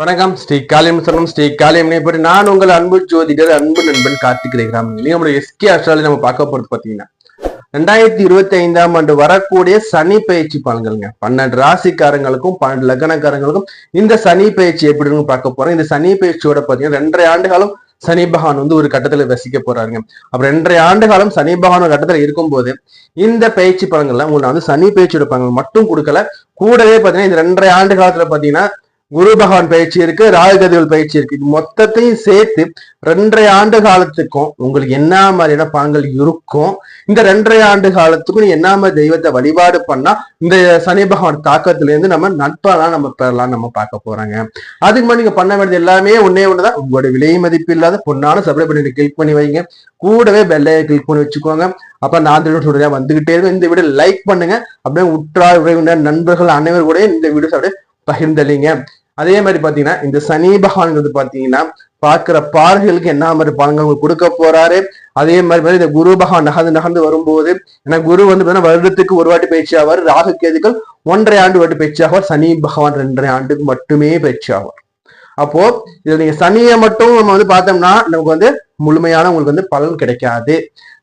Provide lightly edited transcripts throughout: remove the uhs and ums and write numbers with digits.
வணக்கம். ஸ்ரீ காளியம் சரணம். ஸ்ரீ காளியம் பற்றி நான் உங்கள் அன்பு ஜோதிடர் அன்பு நண்பன் கார்த்திக் கிராமம். நம்மளுடைய எஸ்கே அஸ்ட்ராலஜி நம்ம பார்க்க போறது பாத்தீங்கன்னா 2025ஆம் ஆண்டு வரக்கூடிய சனி பயிற்சி பலன்கள்ங்க. 12 ராசிக்காரங்களுக்கும் 12 லக்னக்காரங்களுக்கும் இந்த சனி பயிற்சி எப்படின்னு பார்க்க போறோம். இந்த சனி பயிற்சியோட பாத்தீங்கன்னா 2.5 ஆண்டு காலம் சனி பகவான் ஒரு கட்டத்துல வசிக்க போறாருங்க. அப்ப 2.5 ஆண்டு காலம் சனி பகவான் ஒரு கட்டத்துல இருக்கும் போது இந்த பயிற்சி பலன்கள்ல உங்களுக்கு சனி பயிற்சியோட பலன்கள் மட்டும் கொடுக்கல, கூடவே பாத்தீங்கன்னா இந்த 2.5 ஆண்டு காலத்துல பாத்தீங்கன்னா குரு பகவான் பயிற்சி இருக்கு, ராகுகதிகள் பயிற்சி இருக்கு. இது மொத்தத்தையும் சேர்த்து 2.5 ஆண்டு காலத்துக்கும் உங்களுக்கு என்ன மாதிரியான பலன்கள் இருக்கும், இந்த 2.5 ஆண்டு காலத்துக்கும் நீ என்ன மாதிரி தெய்வத்தை வழிபாடு பண்ணா இந்த சனி பகவான் தாக்கத்துல இருந்து நம்ம நட்பெல்லாம் நம்ம பெறலாம் நம்ம பார்க்க போறாங்க. அதுக்கு முன்னாடி நீங்க பண்ண வேண்டியது எல்லாமே ஒன்னே ஒண்ணுதான். உங்களுடைய விலை மதிப்பு இல்லாத பொண்ணான சப்ஸ்கிரைப் பண்ணி கிளிக் பண்ணி வைங்க, கூடவே பெல்லையை கிளிக் பண்ணி வச்சுக்கோங்க. அப்ப நான் சொல்றேன் வந்துகிட்டே இருக்கும். இந்த வீடியோ லைக் பண்ணுங்க, அப்படியே உற்றார் உறவினர் நண்பர்கள் அனைவரும் கூட இந்த வீடியோஸ் அப்படியே பகிர்ந்தளிங்க. அதே மாதிரி பாத்தீங்கன்னா இந்த சனி பகவான்றது பாத்தீங்கன்னா பாக்குற பார்வைகளுக்கு என்ன மாதிரி பலன்கள் கொடுக்க போறாரு. அதே மாதிரி இந்த குரு பகவான் நகர்ந்து வரும்போது, ஏன்னா குரு வருடத்துக்கு ஒரு வாட்டி பயிற்சி ஆவார், ராகு கேதுக்கள் 1.5 ஆண்டு வாட்டி பயிற்சி ஆவார், சனி பகவான் 2.5 ஆண்டுக்கு மட்டுமே பயிற்சி ஆவார். அப்போ இதுல நீங்க சனியை மட்டும் நம்ம பார்த்தோம்னா நமக்கு முழுமையான உங்களுக்கு பலன் கிடைக்காது.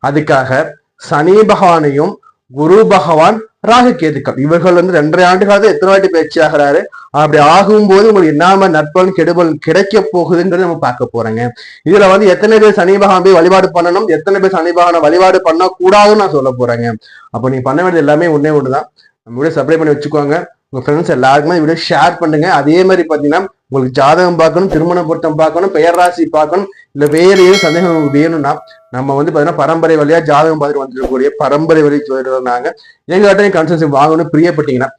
அதுக்காக சனி பகவானையும் குரு பகவான் ராகு கேதுக்கள் இவர்கள் 2.5 ஆண்டு காலத்துல எத்தனை வாட்டி பயிற்சி ஆகிறாரு, அப்படி ஆகும்போது உங்களுக்கு என்ன நற்பலன் கெடுபல் கிடைக்க போகுதுங்கிறது நம்ம பார்க்க போறேங்க. இதுல எத்தனை பேர் சனி பகவான் போய் வழிபாடு பண்ணணும், எத்தனை பேர் சனி பகவானை வழிபாடு பண்ண கூடாதுன்னு நான் சொல்ல போறேங்க. அப்ப நீங்க பண்ண வேண்டியது எல்லாமே ஒன்னே ஒண்ணுதான். நம்ம வீடியோ சப்ஸ்கிரைப் பண்ணி வச்சுக்கோங்க, உங்க ஃப்ரெண்ட்ஸ் எல்லாருக்குமே வீடியோ ஷேர் பண்ணுங்க. அதே மாதிரி பாத்தீங்கன்னா உங்களுக்கு ஜாதகம் பார்க்கணும், திருமண பொருத்தம் பார்க்கணும், பெயர் ராசி பார்க்கணும், இல்ல வேற ஏதும் சந்தேகம் வேணும்னா நம்ம பாத்தீங்கன்னா பரம்பரை வழியா ஜாதகம் பார்த்துட்டு வந்துருக்கக்கூடிய பரம்பரை வழி சொல்றாங்க. எங்கிட்ட கன்சல்டேஷன் வாங்கணும் பிரியப்பட்டீங்கன்னா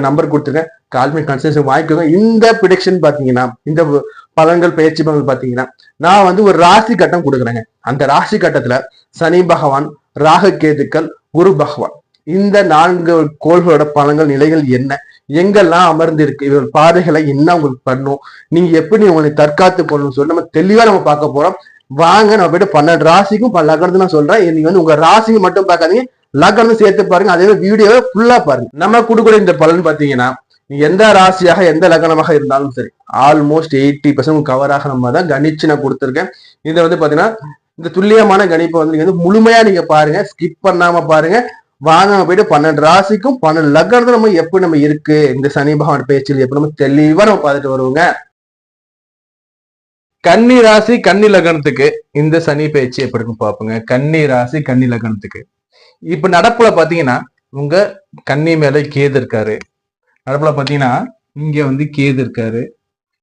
நம்பர் கொடுத்துருங்க, கால் பண்ணி கன்சல்டேஷன் வாங்கிக்கோங்க. இந்த ப்ரிடிக்ஷன் பாத்தீங்கன்னா இந்த பலன்கள் பயிற்சி பலன்கள் பாத்தீங்கன்னா நான் ஒரு ராசி கட்டம் கொடுக்குறேங்க. அந்த ராசி கட்டத்துல சனி பகவான், ராகு கேதுக்கள், குரு பகவான் இந்த 4 கோள்களோட பலன்கள் நிலைகள் என்ன, எங்கெல்லாம் அமர்ந்து இருக்கு, இவர்கள் பாதைகளை என்ன உங்களுக்கு பண்ணும், நீங்க எப்படி உங்களை தற்காத்து பண்ணணும்னு சொல்லி நம்ம தெளிவா நம்ம பார்க்க போறோம். வாங்க நம்ம போயிட்டு 12 ராசிக்கும் லக்னத்தை நான் சொல்றேன். நீங்க உங்க ராசிக்கு மட்டும் பார்க்காதீங்க, லக்னத்தை சேர்த்து பாருங்க. அதே வீடியோவை ஃபுல்லா பாருங்க. நம்ம கொடுக்குற இந்த பலன் பாத்தீங்கன்னா எந்த ராசியாக எந்த லக்னமாக இருந்தாலும் சரி ஆல்மோஸ்ட் 80% கவராக நம்ம தான் கணிச்சு நான் கொடுத்துருக்கேன். இதை பாத்தீங்கன்னா இந்த துல்லியமான கணிப்பை நீங்க முழுமையா நீங்க பாருங்க, ஸ்கிப் பண்ணாம பாருங்க. வாங்க போயிட்டு 12 ராசிக்கும் 12 லக்னத்துல நம்ம எப்படி நம்ம இருக்கு இந்த சனி பகவான் பேச்சில் எப்படி நம்ம தெளிவா நம்ம பார்த்துட்டு வருவோங்க. கன்னி ராசி கன்னி லக்னத்துக்கு இந்த சனி பயிற்சி எப்படி இருக்கும் பார்ப்போங்க. கன்னி ராசி கன்னி லக்னத்துக்கு இப்ப நடப்புல பாத்தீங்கன்னா உங்க கன்னி மேல கேது இருக்காரு. நடப்புல பாத்தீங்கன்னா இங்க கேது இருக்காரு,